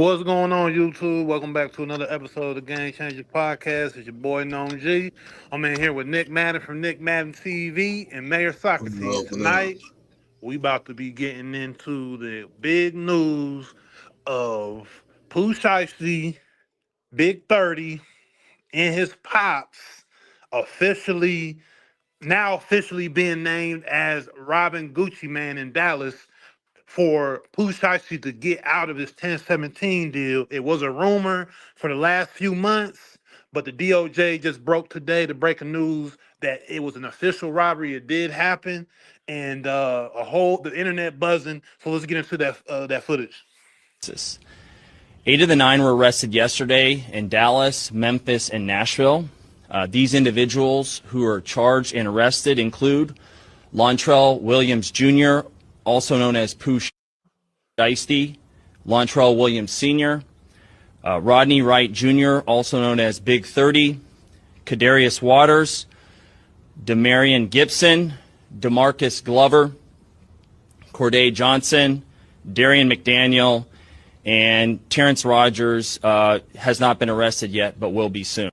What's going on, YouTube? Welcome back to another episode of the Game Changer Podcast. It's your boy Known G. I'm in here with Nick Madden from Nick Madden TV and Mayor What Socrates. up? What up? Tonight, we about to be getting into the big news of Pooh Shiesty, Big 30, and his pops officially officially being named as Robin Gucci Man in Dallas for Pooh Shiesty to get out of this 1017 deal. It was a rumor for the last few months, but the DOJ just broke today the breaking news that it was an official robbery. It did happen, and the internet buzzing. So let's get into that footage. Eight of the nine were arrested yesterday in Dallas, Memphis, and Nashville. These individuals who are charged and arrested include Lontrell Williams Jr., also known as Pooh Shiesty, Lontrell Williams Sr., Rodney Wright Jr., also known as Big 30, Kadarius Waters, Demarion Gibson, DeMarcus Glover, Corday Johnson, Darian McDaniel, and Terrence Rogers has not been arrested yet, but will be soon.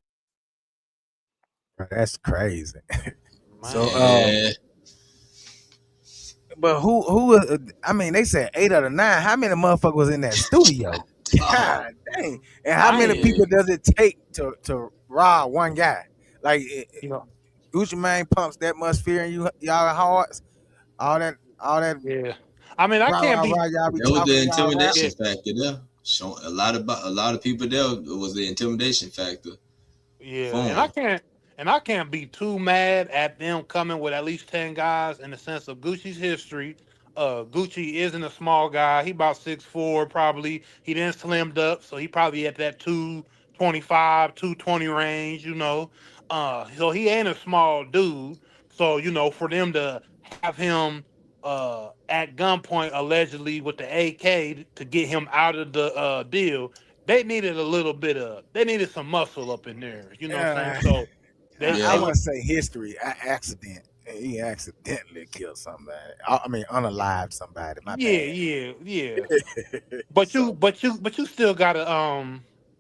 That's crazy. So, Yeah. but who? I mean, they said 8 out of 9. How many motherfuckers was in that studio? God dang! And how many people does it take to rob one guy? Like, You know, Gucci Mane pumps that much fear in y'all hearts. All that. yeah. I mean, I can't be. Y'all be That was the talking y'all rap. intimidation factor there. Showing a lot of people there was the intimidation factor. Yeah, Phone. and I can't be too mad at them coming with at least 10 guys in the sense of Gucci's history. Gucci isn't a small guy. He about 6'4", probably. He then slimmed up, so he probably at that 225, 220 range, So he ain't a small dude. So, for them to have him at gunpoint allegedly with the AK to get him out of the deal, they needed they needed some muscle up in there. You know what I'm saying? So I want to say history. He accidentally killed somebody. I mean, unalived somebody. My bad. yeah. But you still gotta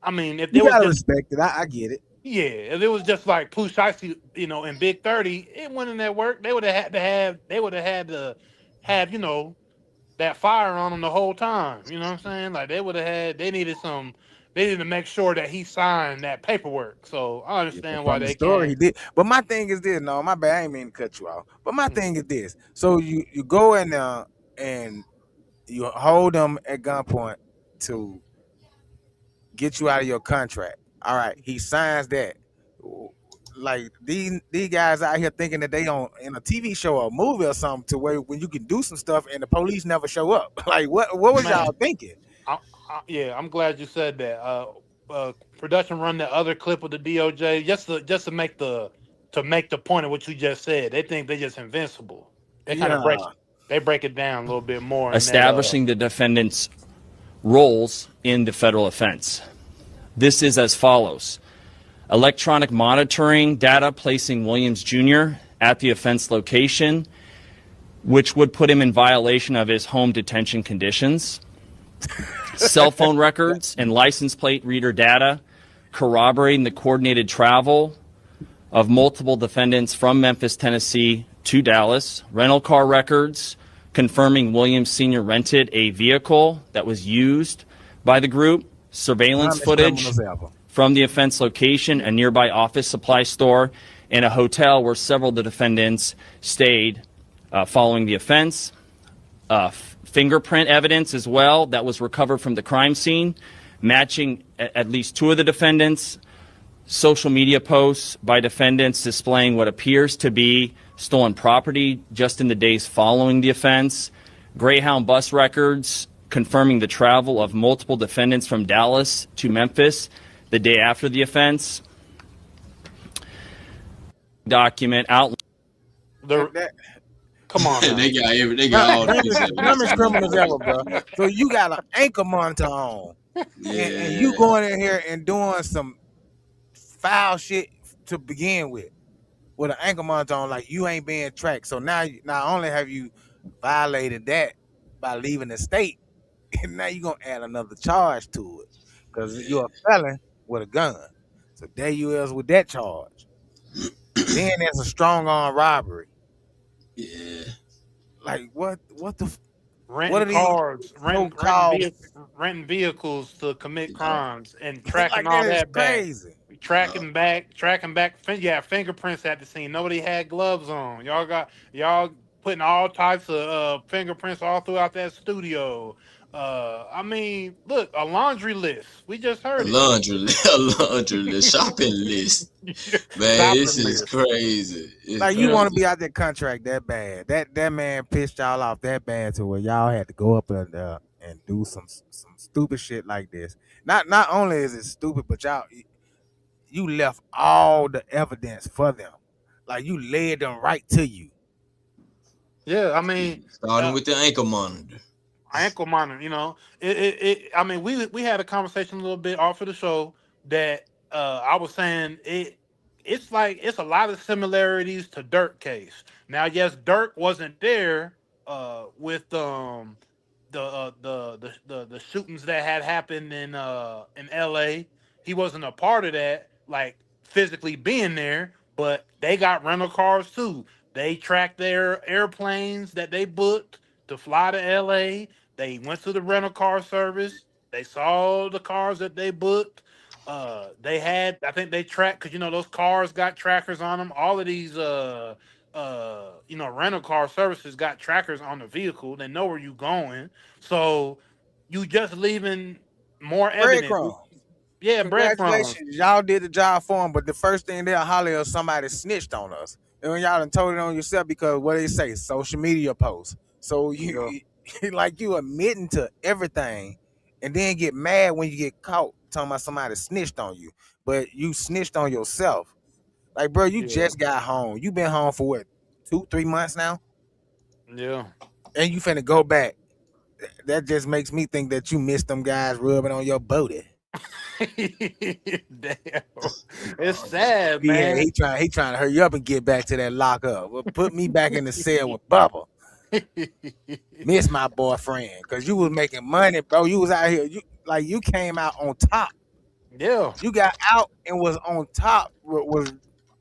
I mean, if You there was gotta just respect it. I get it. yeah, if it was just like Pooh Shiesty, in Big 30, it wouldn't have worked. They would have had to have, that fire on him the whole time. You know what I'm saying? Like they needed to make sure that he signed that paperwork. So I understand why From the they story can't. he did. But my thing is this. No, my bad. I ain't mean to cut you off. But my thing is this. So you go in there and you hold them at gunpoint to get you out of your contract. All right, he signs that. Like these guys out here thinking that they on in a TV show or a movie or something to where when you can do some stuff and the police never show up. Like what was Man, y'all thinking? yeah, I'm glad you said that. Production run the other clip of the DOJ just to make the point of what you just said. They think they're just invincible. They kind of break it down a little bit more. Establishing the defendant's roles in the federal offense. This is as follows. Electronic monitoring data placing Williams Jr. at the offense location, which would put him in violation of his home detention conditions. Cell phone records and license plate reader data corroborating the coordinated travel of multiple defendants from Memphis, Tennessee to Dallas. Rental car records confirming Williams Sr. rented a vehicle that was used by the group. Surveillance footage from the offense location, a nearby office supply store, and a hotel where several of the defendants stayed following the offense. Fingerprint evidence as well that was recovered from the crime scene, matching at least 2 of the defendants. Social media posts by defendants displaying what appears to be stolen property just in the days following the offense. Greyhound bus records confirming the travel of multiple defendants from Dallas to Memphis the day after the offense. Document outline. Come on, they got all the dumbest criminals ever, bro. So you got an anchor monitor on, and you going in here and doing some foul shit to begin with an anchor monitor on, like you ain't being tracked. So now, not only have you violated that by leaving the state, and now you're gonna add another charge to it because you're a felon with a gun. So there you is with that charge. Then there's a strong arm robbery. Yeah. Like what the what Renting are these cars, so called? renting vehicles to commit Yeah. crimes, and tracking Like that all is that back. crazy. Yeah. Tracking back. Yeah, fingerprints at the scene. Nobody had gloves on. Y'all putting all types of fingerprints all throughout that studio. I mean, look, a laundry list. We just A heard it. laundry list, a laundry list, shopping list. Man, this Shopping is list. crazy. It's Like you Yeah, want to crazy. be out that contract that bad. That man pissed y'all off that bad to where y'all had to go up and do some stupid shit like this. Not only is it stupid, but you left all the evidence for them. Like you led them right to you. yeah. I mean, Starting uh, with the ankle monitor. ankle monitor. I mean, we had a conversation a little bit off of the show that I was saying it's like it's a lot of similarities to Dirk case. Now, yes, Dirk wasn't there with the shootings that had happened in L.A. He wasn't a part of that, like physically being there. But they got rental cars too. They tracked their airplanes that they booked to fly to L.A. They went to the rental car service. They saw the cars that they booked. They had, I think they tracked because those cars got trackers on them. All of these, rental car services got trackers on the vehicle. They know where you going, so you just leaving more evidence. Breadcrumb. Yeah, breadcrumbs. Congratulations, y'all did the job for them. But the first thing they'll holler is somebody snitched on us, and when y'all done told it on yourself because what they say, social media posts. So Yeah, like you admitting to everything, and then get mad when you get caught talking about somebody snitched on you, but you snitched on yourself. Like, bro, you yeah, just got home. You been home for what, 2, 3 months now, yeah. and you finna go back. That just makes me think that you missed them guys rubbing on your booty. Damn, it's sad, Yeah, man. he trying to hurry up and get back to that lockup. Well, put me back in the cell with Bubba. Miss my boyfriend, cause you was making money, bro. You was out here. You came out on top. Yeah, You got out and was on top. Was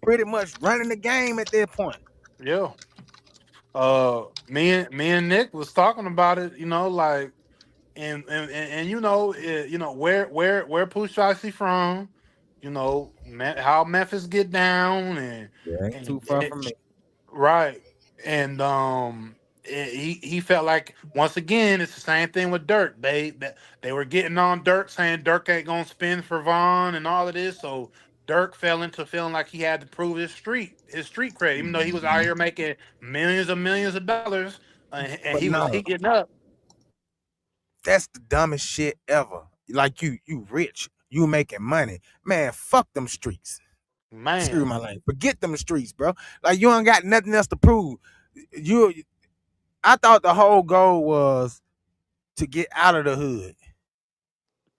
pretty much running the game at that point. yeah. Me and Nick was talking about it. Like and where Pooh Shiesty from. How Memphis get down Yeah, ain't too and far from me. right. And he felt like once again it's the same thing with Dirk. They were getting on Dirk saying Dirk ain't gonna spin for Vaughn and all of this. So Dirk fell into feeling like he had to prove his street cred, even though he was out Hmm. here making millions of dollars, and But he was no, heating up. that's the dumbest shit ever. Like you rich, you making money, man. Fuck them streets. Screw Man, my language. Forget them streets, bro. Like you ain't got nothing else to prove. You, I thought the whole goal was to get out of the hood,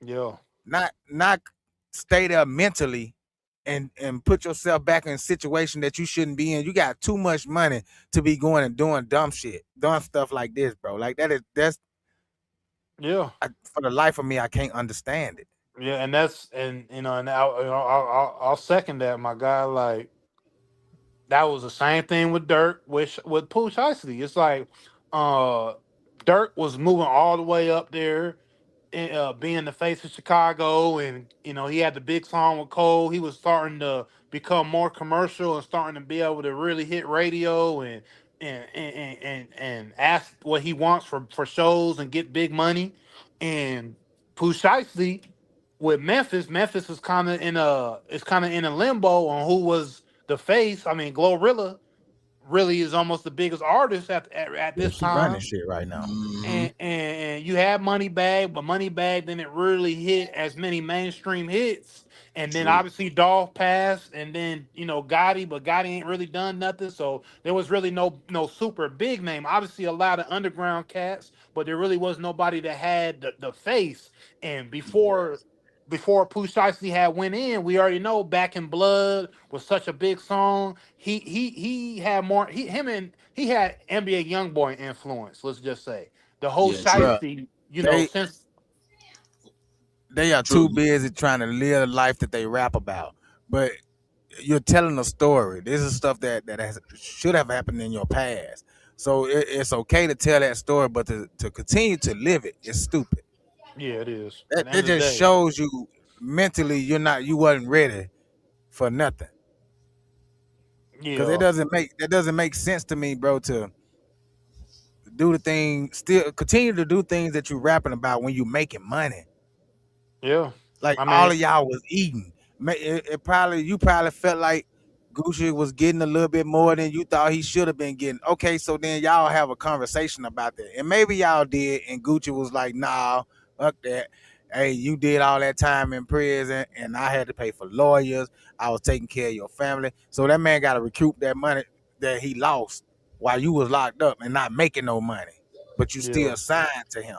yeah, not stay there mentally and put yourself back in a situation that you shouldn't be in. You got too much money to be going and doing dumb shit, doing stuff like this, bro. Like that's yeah. for the life of me, I can't understand it. Yeah, and that's and I'll second that, my guy. Like that was the same thing with Dirk with Pooh Shiesty. It's like uh Dirk was moving all the way up there, being the face of Chicago, and he had the big song with Cole. He was starting to become more commercial and starting to be able to really hit radio and ask what he wants for shows and get big money. And Pooh Shiesty with Memphis is kind of in a limbo on who was the face. I mean, Glorilla really is almost the biggest artist at Yeah, this she running time. shit right now. Hmm. And you had Moneybag, but Moneybag didn't really hit as many mainstream hits. And then True. obviously Dolph passed, and then Gotti, but Gotti ain't really done nothing. So there was really no super big name. Obviously a lot of underground cats, but there really was nobody that had the face. And before Pooh Shiesty had went in, we already know Back in Blood was such a big song. He had more he him and he had NBA YoungBoy influence. Let's just say the whole Yeah, true. Bruh, Shiesty. They since they are True. too busy trying to live the life that they rap about. But you're telling a story. This is stuff that should have happened in your past. So it's okay to tell that story, but to continue to live it is stupid. yeah, it is. At the That end of the just day, shows you mentally you wasn't ready for nothing. Because yeah, that doesn't make sense to me, bro. To do the thing, still continue to do things that you're rapping about when you're making money. yeah. Like I all mean, of y'all was eating. It probably you probably felt like Gucci was getting a little bit more than you thought he should have been getting. Okay, so then y'all have a conversation about that, and maybe y'all did, and Gucci was like, "Nah, fuck that. Hey, you did all that time in prison, and I had to pay for lawyers. I was taking care of your family, so that man got to recoup that money that he lost while you was locked up and not making no money, but you yeah, still signed to him.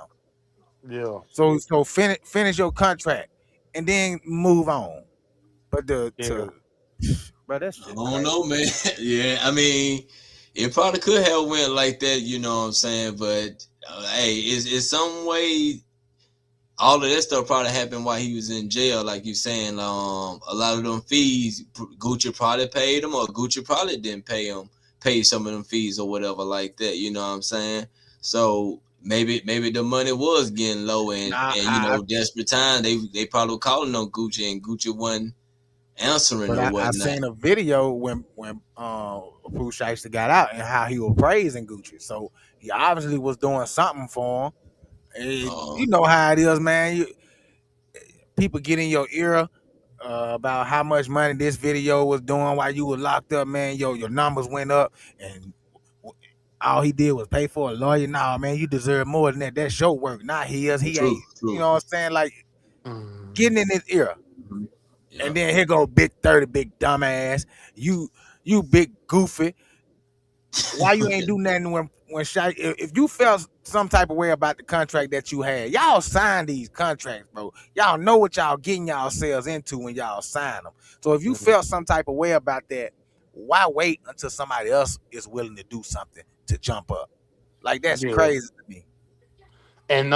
yeah, So finish your contract and then move on. But the yeah. to bro, that I shit don't crazy. know, man. Yeah, I mean, it probably could have went like that, you know what I'm saying? But hey, it's some way all of that stuff probably happened while he was in jail, like you saying. A lot of them fees, Gucci probably paid him, or Gucci probably didn't pay some of them fees or whatever like that. You know what I'm saying? So maybe the money was getting low, Nah, and you know, desperate time they probably were calling on Gucci, and Gucci wasn't answering but or I whatnot. seen a video when Pooh Shiesty got out and how he was praising Gucci. So he obviously was doing something for him. And Uh, you know how it is, man. People get in your ear about how much money this video was doing while you were locked up, man. Your numbers went up, and all he did was pay for a lawyer. Nah, man, you deserve more than that. That's your work, not his. He true, ain't. You true. know what I'm saying? Like Mm. getting in his ear, Mhm. Yeah, and then here go Big 30, big dumbass. You you big goofy. Why you ain't do nothing when Shaq? If you felt some type of way about the contract that you had, y'all signed these contracts, bro. Y'all know what y'all getting yourselves into when y'all sign them. So if you felt some type of way about that, why wait until somebody else is willing to do something to jump up? Like that's Yeah. crazy to me. And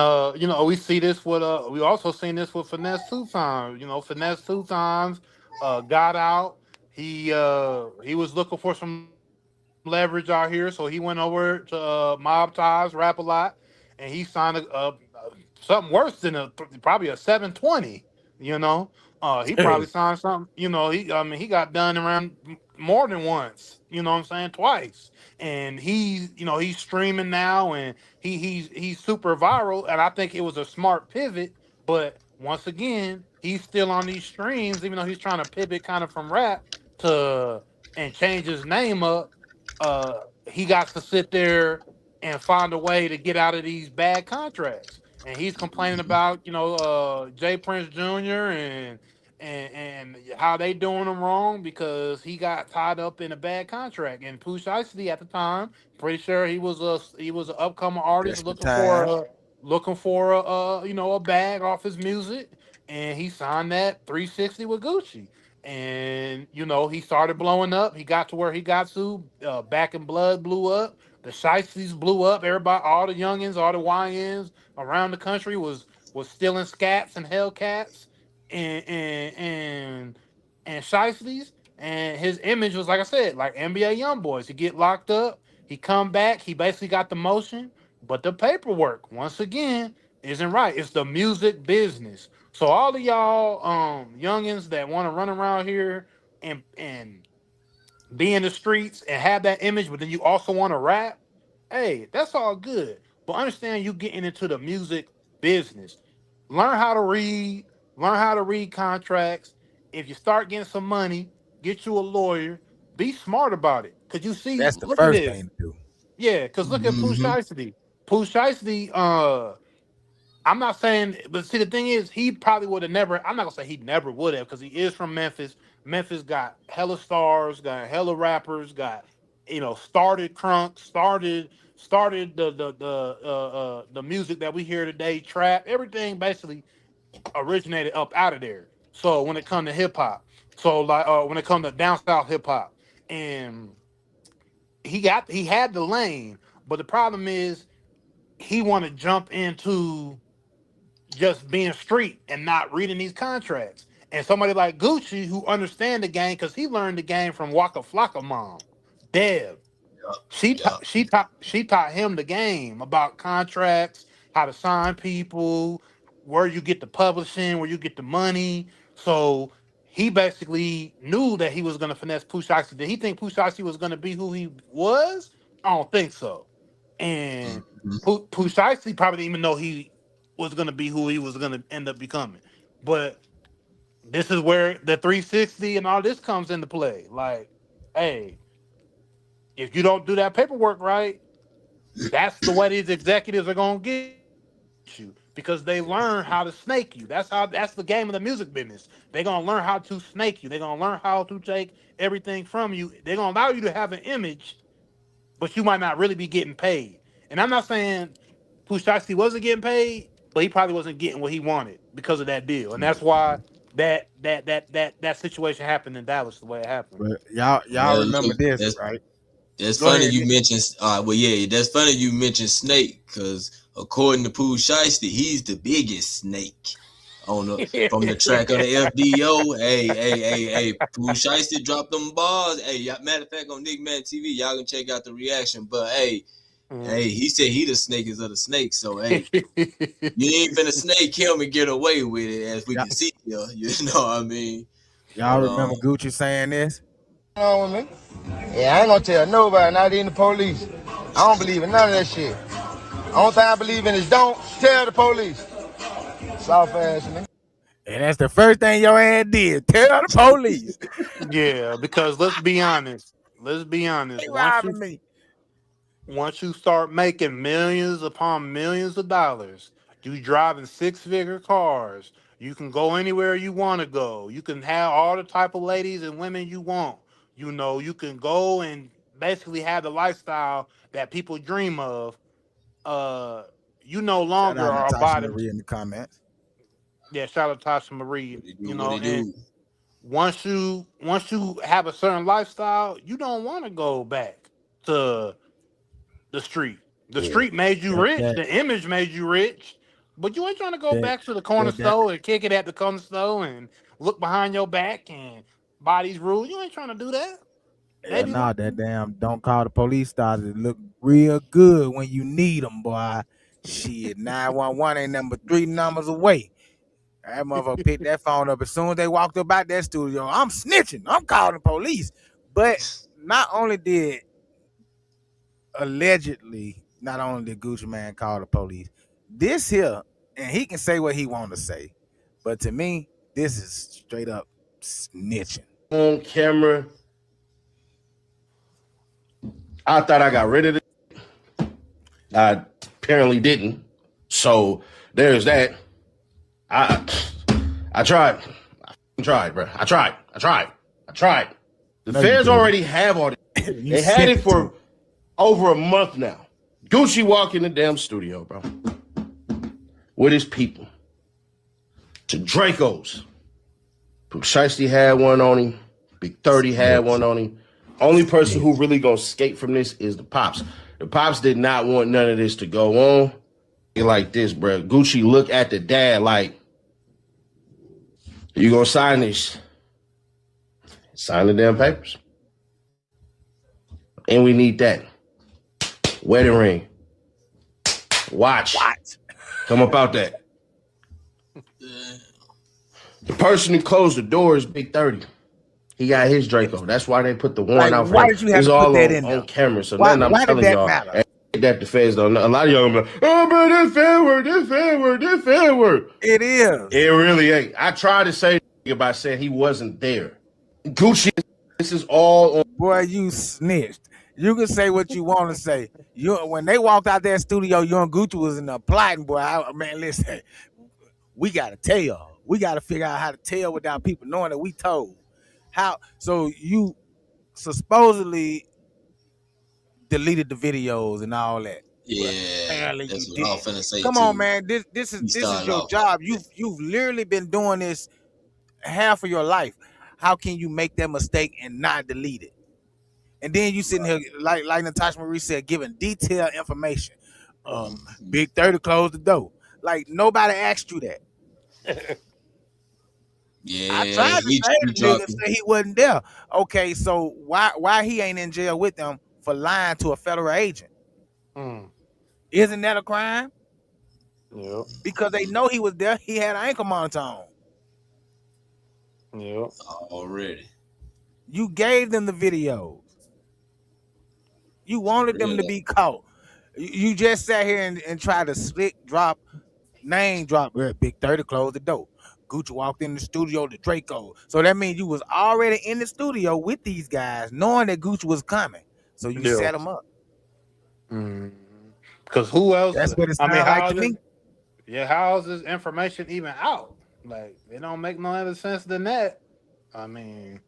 we see this with we also seen this with Finesse two times. Finesse two times got out. He was looking for some leverage out here, so he went over to Mob Ties, Rap a Lot, and he signed something worse than probably a 720. You know, he probably signed something. He got done around more than once. You know what I'm saying? Twice. And he's streaming now, and he's super viral. And I think it was a smart pivot. But once again, he's still on these streams, even though he's trying to pivot kind of from rap to and change his name up. He got to sit there and find a way to get out of these bad contracts. And he's complaining about Jay Prince Jr. and how they doing him wrong because he got tied up in a bad contract. And Pooh Shiesty at the time, pretty sure he was an upcoming artist Desperate time. looking for a bag off his music, and he signed that 360 with Gucci. And he started blowing up. He got to where he got to. Back in Blood blew up. The Shiesties blew up. Everybody, all the youngins, all the YNs around the country was stealing scats and Hellcats and Shiesties. And his image was, like I said, like NBA YoungBoys. He get locked up. He come back. He basically got the motion, but the paperwork, once again, isn't right. It's the music business. So all of y'all youngins that want to run around here and be in the streets and have that image, but then you also want to rap, hey, that's all good. But understand you getting into the music business. Learn how to read, learn how to read contracts. If you start getting some money, get you a lawyer. Be smart about it. Cause you see, That's the look at first this. thing to do. Yeah, because look at Pooh hmm Shiesty. Pooh Shiesty, I'm not saying, but see, the thing is, he probably would have never. I'm not gonna say he never would have, because he is from Memphis. Memphis got hella stars, got hella rappers, got started crunk, started the music that we hear today, trap, everything basically originated up out of there. So when it come to hip hop, so like when it come to down south hip hop, and he had the lane, but the problem is he want to jump into just being street and not reading these contracts. And somebody like Gucci who understand the game because he learned the game from Waka Flocka mom, Deb. Yup. She taught him the game about contracts, how to sign people, where you get the publishing, where you get the money. So he basically knew that he was going to finesse Pooh Shiesty. Did he think Pooh Shiesty was going to be who he was? I don't think so. And Mm-hmm. Pooh Shiesty probably didn't even know he was going to be who he was going to end up becoming. But this is where the 360 and all this comes into play. Like, hey, if you don't do that paperwork right, that's the way these executives are gonna get you because they learn how to snake you. That's the game of the music business. They're gonna learn how to snake you. They're gonna learn how to take everything from you. They're gonna allow you to have an image, but you might not really be getting paid. And I'm not saying Pushasi wasn't getting paid, but he probably wasn't getting what he wanted because of that deal. And that's why that situation happened in Dallas the way it happened. But y'all Well, remember look, this, right? that's Go funny ahead. you mentioned. Well, yeah, that's funny you mentioned Snake because according to Pooh Shiesty, he's the biggest snake on the from the track of the FDO. Hey, Pooh Shiesty dropped them bars. Hey, matter of fact, on Nick Man TV, y'all can check out the reaction. But hey, he said he the snakest of the snakes. So hey, you ain't finna snake him and get away with it, as we can see here. You know what I mean? Y'all But, remember Gucci saying this? On with me. Yeah, I ain't gonna tell nobody, not even the police. I don't believe in none of that shit. Only thing I believe in is don't tell the police. Soft ass nigga. And that's the first thing your ass did. Tell the police. Yeah, because let's be honest. Let's be honest. They robbing me. Once you start making millions upon millions of dollars, you driving six-figure cars. You can go anywhere you want to go. You can have all the type of ladies and women you want. You know, you can go and basically have the lifestyle that people dream of. Uh, you no Shout longer out are Natasha about it. Marie in the comments. Yeah, shout out to Tasha Marie. what he You do? What know, he and do? once you have a certain lifestyle, you don't want to go back to the street. The Yeah. street made you That rich. that The image made you rich. But you ain't trying to go that back to the corner that store and kick it at the corner store and look behind your back and buy these rules. You ain't trying to do that. They yeah, do that. nah, that damn don't call the police started to look real good when you need them, boy. Shit, 911 ain't number 3 numbers away. That motherfucker picked that phone up as soon as they walked up out that studio. I'm snitching. I'm calling the police. But not only did allegedly, not only did Gucci Man call the police, this here, and he can say what he want to say, but to me, this is straight up snitching. On camera. I thought I got rid of it. I apparently didn't. So there's that. I tried. I tried, bro. I tried. The No, you feds didn't. already have all this. You They had sent it to for over a month now. Gucci walk in the damn studio, bro, with his people. To Draco's. Shiesty had one on him. Big 30 had one on him. Only person who really gonna escape from this is the Pops. The Pops did not want none of this to go on. Like this, bro. Gucci look at the dad like, you gonna sign this? Sign the damn papers. And we need that. Wedding ring. Watch. Come up out that. The person who closed the door is Big 30. He got his Draco. That's why they put the warrant out for why him. did you have It's to all put that on, in there? on camera. So Why nothing I'm did telling that y'all. matter? That the feds don't know. A lot of y'all gonna be like, oh, bro, this fan word. It is. It really ain't. I tried to say by saying he wasn't there. Gucci, this is all on. Boy, you snitched. You can say what you want to say. You when they walked out that studio, you and Gucci was in the plotting, boy. Man, listen, we gotta tell. We gotta figure out how to tell without people knowing that we told. How so you supposedly deleted the videos and all that. Yeah, Apparently that's you what I was did. finna say Come too. on, man. This He is started your off job. like that. You've literally been doing this half of your life. How can you make that mistake and not delete it? And then you sitting here like Natasha Marie said, giving detailed information. Big 30 closed the door. Like nobody asked you that. I Yeah, tried to say he the nigga dropped him. say he wasn't there. Okay, so why he ain't in jail with them for lying to a federal agent? Mm. Isn't that a crime? Yep. Because they know he was there. He had an ankle monitor on. Yep. Already. You gave them the videos. You wanted them to Real. be caught. You just sat here and tried to slick drop, name drop. Big 30 closed the door. Gucci walked in the studio to Draco. So that means you was already in the studio with these guys, knowing that Gucci was coming. So you Yeah. set them up. Because who else? That's what it I mean, sounds like how to is this? me. Yeah, how is this information even out? Like, it don't make no other sense than that. I mean,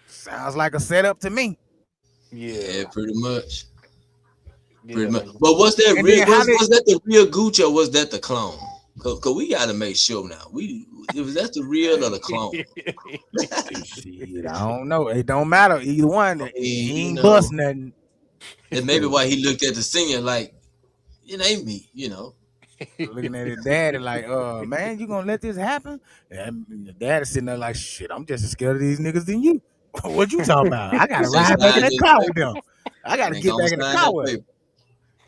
Sounds like a setup to me. Yeah, yeah, pretty much. Pretty yeah, much. But was that And real? then how did Was that the real Gucci or was that the clone? Cause we gotta make sure now. Was that the real or the clone? shit, I don't know. It don't matter. Either one. I mean, He ain't bust nothing. that maybe why he looked at the singer like it ain't me. Looking at his daddy like, man, you gonna let this happen? And the daddy sitting there like, shit, I'm just as scared of these niggas than you. What you talking about? I gotta Say ride back in sign the that car with paper them. I gotta and get gonna back in the sign car that with them. paper.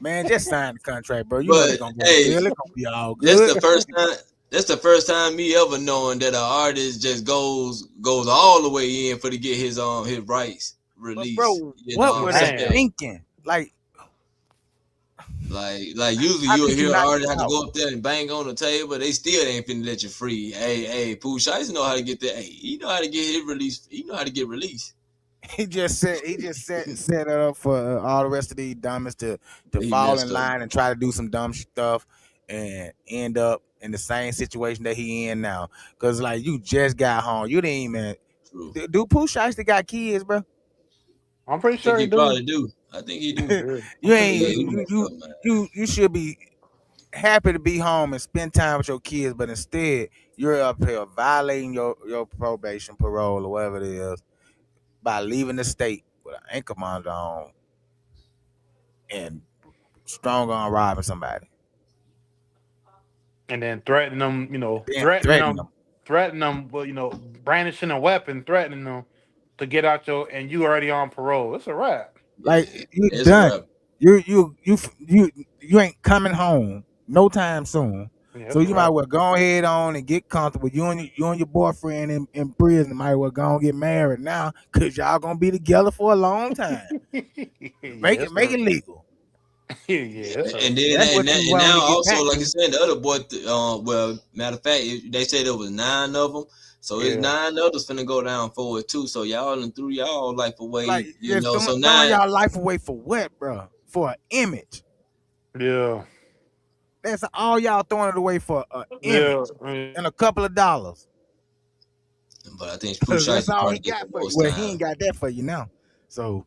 Man, just sign the contract, bro. You know they're But gonna go hey, jail. It's gonna be all that's good. the first time. That's the first time me ever knowing that an artist just goes all the way in for to get his rights But released. bro, You know what what I'm were they man. saying? thinking? Like, Like usually how you'll could you hear an not artist get have to out? go up there and bang on the table. They still ain't finna let you free. Hey, Pooh Shiesty know how to get that. Hey, he know how to get his release. He know how to get released. He just set it up for all the rest of these dummies to He fall messed in up. line and try to do some dumb stuff and end up in the same situation that he in now. Cause like you just got home, you didn't even True. do Pooh Shiesty got kids, bro? I'm pretty I think sure he he do. probably do. I think he do. Yeah, I'm You pretty Yeah, sure ain't he he do. you messed you up, man. you should be happy to be home and spend time with your kids, but instead you're up here violating your probation, parole, or whatever it is by leaving the state with an ankle monitor on and strong on robbing somebody. And then threatening them, Then threatening them. threatening them, but brandishing a weapon, threatening them to get out and you already on parole. It's a wrap. Like Yeah, you it's a done. rap. You ain't coming home no time soon. Yeah, So it's a you might wrap. well go ahead on and get comfortable. You and your boyfriend in prison might well go and get married now because y'all gonna be together for a long time. Yeah, it's Make a it legal. yeah, it's a And then That's what you and want now to get also back like I to. said, the other boy. Well, matter of fact, they said there was 9 of them. So it's yeah. 9 others finna go down for it too. So y'all and threw y'all life Like away. just So throwing now y'all life away for what, bro? For an image. Yeah, That's all y'all throwing it away for an yeah, image and a couple of dollars. but I think Pooh Cause that's Shiesty all probably he get the got for you. most Well, he time. ain't got that for you now. So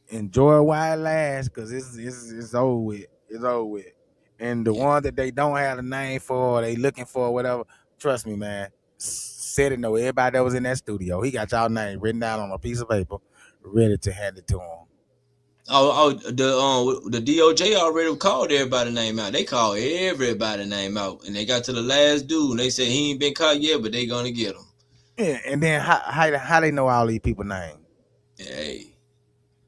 enjoy it while it lasts, cause it's over with. It's over with. And the Yeah. one that they don't have a name for, or they looking for, or whatever. Trust me, man. Said it. Know everybody that was in that studio. He got y'all name written down on a piece of paper, ready to hand it to him. The DOJ already called everybody name out. They called everybody name out, and they got to the last dude, and they said he ain't been caught yet, but they gonna get him. Yeah, and then how they know all these people name? Hey,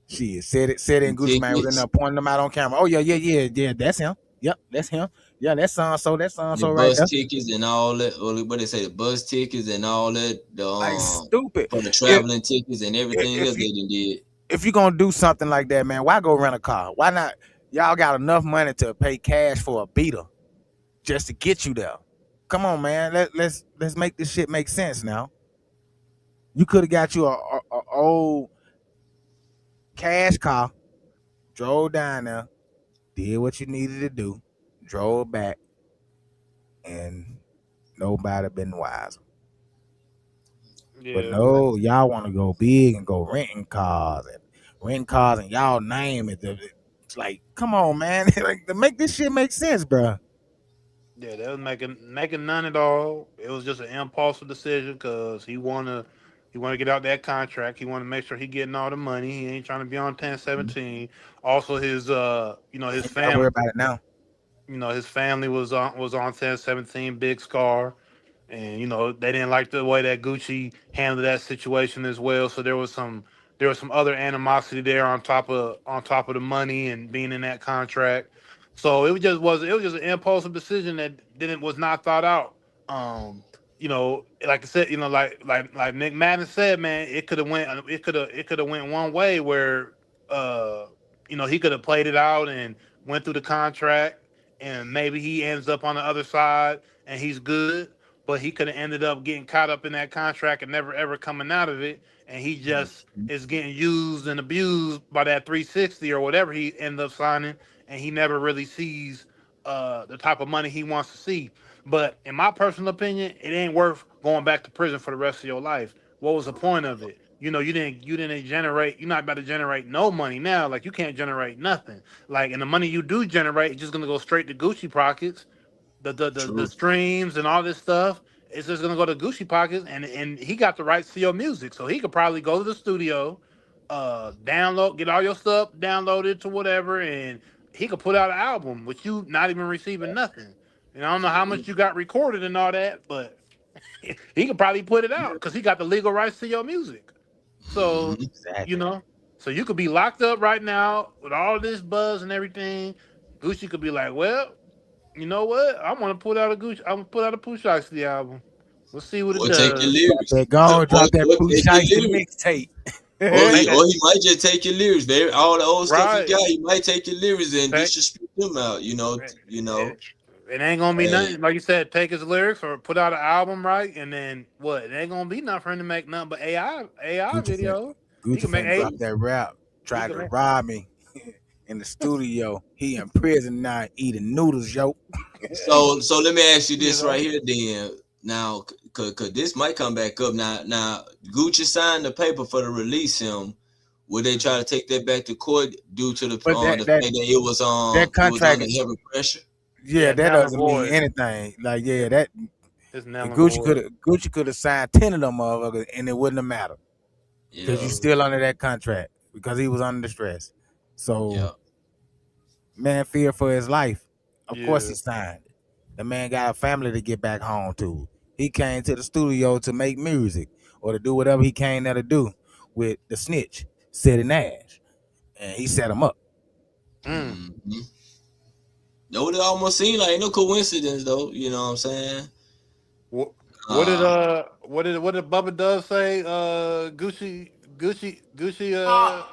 Shit, said it, and Gucci man was in tickets, there pointing them out on camera. Oh yeah. That's him. Yep, that's him. Yeah, that's so. That's the so right bus there. tickets, and all that. What they say, the bus tickets and all that. Like stupid. For the If traveling tickets and everything if else you they done did. if you gonna do something like that, man, why go rent a car? Why not? Y'all got enough money to pay cash for a beater just to get you there. Come on, man. Let's make this shit make sense now. You could have got you a old cash car, drove down there, did what you needed to do, drove back, and nobody been wiser. But yeah. no, y'all want to go big and go renting cars and y'all name it. It's like, come on, man. Like to make this shit make sense, bro. Yeah, they was making none at all. It was just an impulsive decision because he wanna get out that contract. He wanna make sure he getting all the money. He ain't trying to be on 1017. Also, his He his ain't gotta worry family. about it now. His family was on 1017 Big Scar, and they didn't like the way that Gucci handled that situation as well. So there was some other animosity there on top of the money and being in that contract. So it was just an impulsive decision that didn't was not thought out. Like I said, like Nick Madden said, man, it could have went one way where uh he could have played it out and went through the contract, and maybe he ends up on the other side and he's good, but he could have ended up getting caught up in that contract and never ever coming out of it, and he just is getting used and abused by that 360 or whatever he ends up signing, and he never really sees the type of money he wants to see. But in my personal opinion, it ain't worth going back to prison for the rest of your life. What was the point of it? You didn't generate. You're not about to generate no money now. Like, you can't generate nothing. Like, and the money you do generate is just gonna go straight to Gucci pockets. The True. streams and all this stuff, it's just gonna go to Gucci pockets, and he got the rights to your music, so he could probably go to the studio, download, get all your stuff downloaded to whatever, and he could put out an album with you not even receiving nothing. And I don't know how much you got recorded and all that, but he could probably put it out because he got the legal rights to your music. So, Mhm. you Exactly. know, so you could be locked up right now with all this buzz and everything. Gucci could be like, well, you know what? I want to put out a Gucci. I'm gonna put out a Pooh Shiesty album. We'll see what it Or take your does. Drop lyrics. that gone, drop that Or Pooh take your Shiesty lyrics. mixtape. Or Make he it or he might just take your lyrics, baby. All the old stuff he right. got, he might take your lyrics and Take disrespect them out. it, it ain't gonna be And nothing. Like you said, take his lyrics or put out an album, right? And then what? It ain't gonna be nothing for him to make nothing but AI Gucci fin video. He Gucci can make finna drop eight. that rap. He Tried can to make. rob me in the studio. He in prison now eating noodles, yo. so let me ask you You this right know. here, then. Now, cause this might come back up. Now, Gucci signed the paper for to release him. Would they try to take that back to court due to But the fact that that it was contract, under heavy pressure? yeah, Yeah, that null and doesn't mean void. anything. Like, yeah, that It's null and Gucci void. could have signed 10 of them motherfuckers and it wouldn't have mattered because you Yeah, Mm, still under that contract because he was under stress. yeah. So man feared for his life. Of course he yeah. signed. The man got a family to get back home to. He came to the studio to make music or to do whatever he came there to do with the snitch, City Nash. And he set him up. Mm. hmm No, it almost seemed like no coincidence though. You know what I'm saying? What what did Uh, what did Bubba Dove say? Gucci.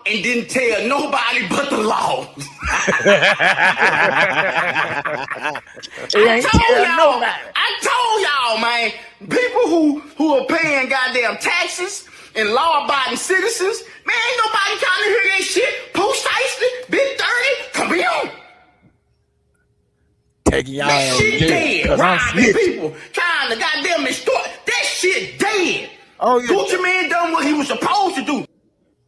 And didn't tell nobody but the law. He ain't tell nobody. I told y'all, man, people who are paying goddamn taxes and law-abiding citizens, man, ain't nobody trying to hear that shit. Post Isley, Big 30, come here. Taking y'all That to shit jail dead. because I'm Robbing snitching. people, trying to goddamn extort. That shit dead. Oh yeah. Gucci Man done what he was supposed to do.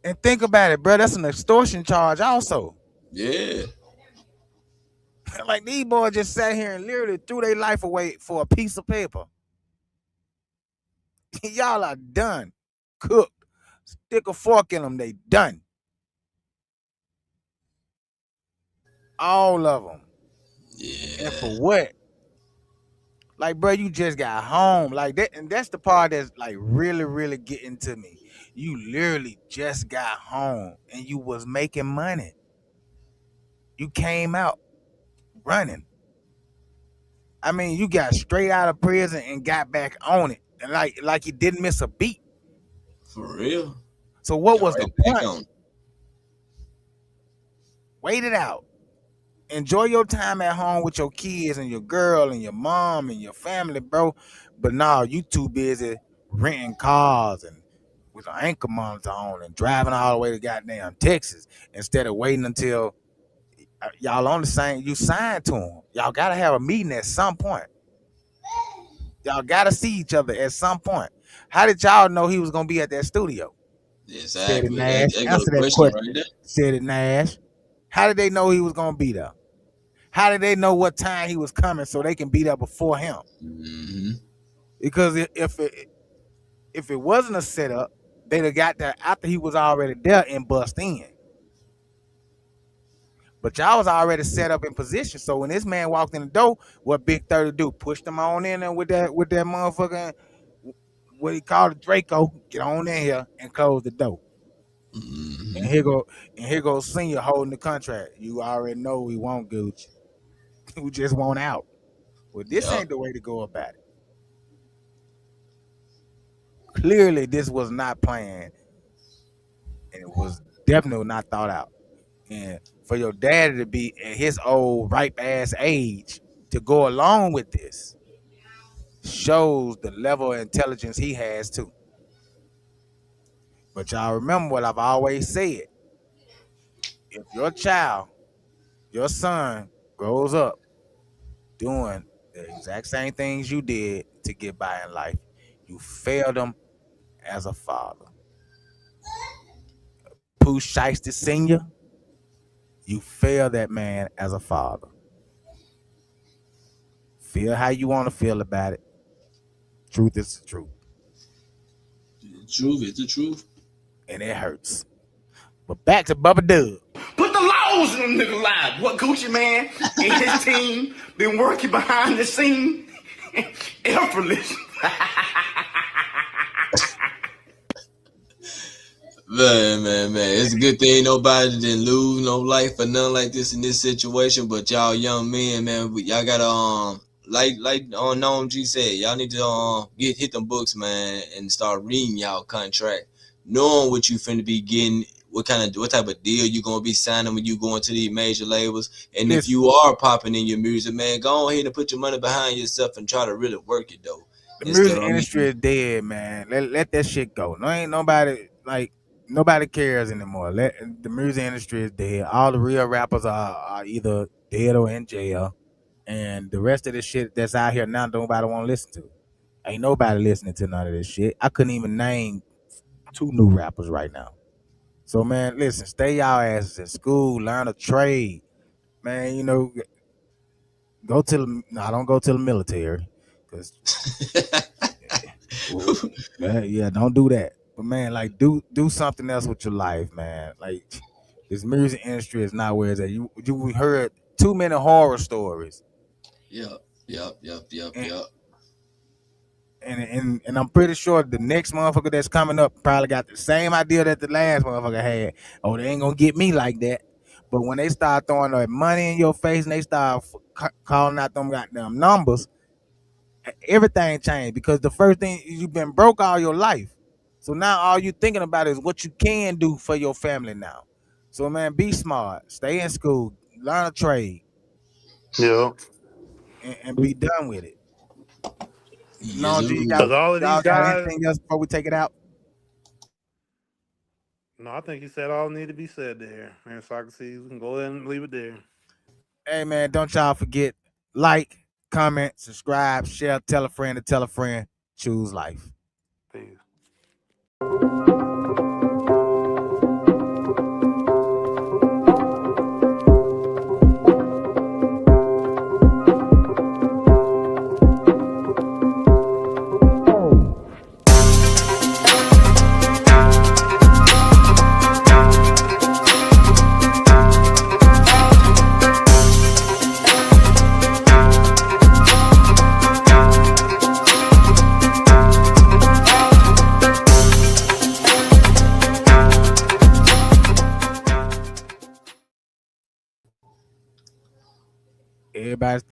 And think about it, bro. That's an extortion charge also. yeah. Like these boys just sat here and literally threw their life away for a piece of paper. Y'all are done. Cooked. Stick a fork in them. They done. All of them. And for Yeah. what? Like, bro, you just got home. Like that, and that's the part that's like really, really getting to me. You literally just got home and you was making money. You came out running. I mean, you got straight out of prison and got back on it. And like you didn't miss a beat. For real. So what Got was the right back point? on it. Wait it out. Enjoy your time at home with your kids and your girl and your mom and your family, bro. But now you too busy renting cars and with an anchor monitor on and driving all the way to goddamn Texas instead of waiting until y'all on the same. You signed to them. Y'all gotta have a meeting at some point. Y'all gotta see each other at some point. How did y'all know he was gonna be at that studio? Said it, Exactly. Nash. That got a Answer that question question. right there. Said it, Nash. How did they know he was gonna be there? How did they know what time he was coming so they can be there before him? hmm Because if it wasn't a setup, they'd have got there after he was already there and bust in. But y'all was already set up in position. So when this man walked in the door, what Big 30 do? Pushed him on in there with that motherfucking, what he called it, Draco. Get on in here and close the door. Mm-hmm. And here goes Senior holding the contract. You already know we want Gucci. We just want out. Well, this ain't the way to go about it. Clearly, this was not planned, and it was definitely not thought out. And for your daddy to be at his old ripe ass age to go along with this shows the level of intelligence he has too. But y'all remember what I've always said. If your child, your son, grows up doing the exact same things you did to get by in life, you failed them as a father. Pooh Shiesty Sr., you failed that man as a father. Feel how you want to feel about it. Truth is the truth. The truth is the truth. And it hurts. But back to Bubba Dub. Put the laws in them niggas' lives. What Gucci Man and his team been working behind the scene effortless. Man. It's a good thing nobody didn't lose no life or nothing like this in this situation. But y'all young men, man, y'all gotta like Noam G said, y'all need to hit them books, man, and start reading y'all contract, knowing what you finna be getting, what type of deal you gonna be signing when you going to these major labels. And if you are popping in your music, man, go ahead and put your money behind yourself and try to really work it though. The music industry is dead, man. Let that shit go. No, ain't nobody cares anymore. The music industry is dead. All the real rappers are either dead or in jail. And the rest of the shit that's out here now, nobody want to listen to. Ain't nobody listening to none of this shit. I couldn't even name 2 new rappers right now. So, man, listen, stay y'all asses in school, learn a trade. Man, don't go to the military. Cause, don't do that. But, man, like, do something else with your life, man. Like, this music industry is not where it's at. We heard too many horror stories. Yep. And I'm pretty sure the next motherfucker that's coming up probably got the same idea that the last motherfucker had. Oh, they ain't gonna get me like that. But when they start throwing that money in your face and they start calling out them goddamn numbers, everything changed. Because the first thing, you've been broke all your life. So now all you thinking about is what you can do for your family now. So, man, be smart. Stay in school. Learn a trade. Yeah. And be done with it. No, Yes, G, Because all of these guys. anything else before we take it out? No, I think he said all need to be said there. And so I can see we can go ahead and leave it there. Hey, man, don't y'all forget, like, comment, subscribe, share, tell a friend to tell a friend. Choose life. Peace. Everybody's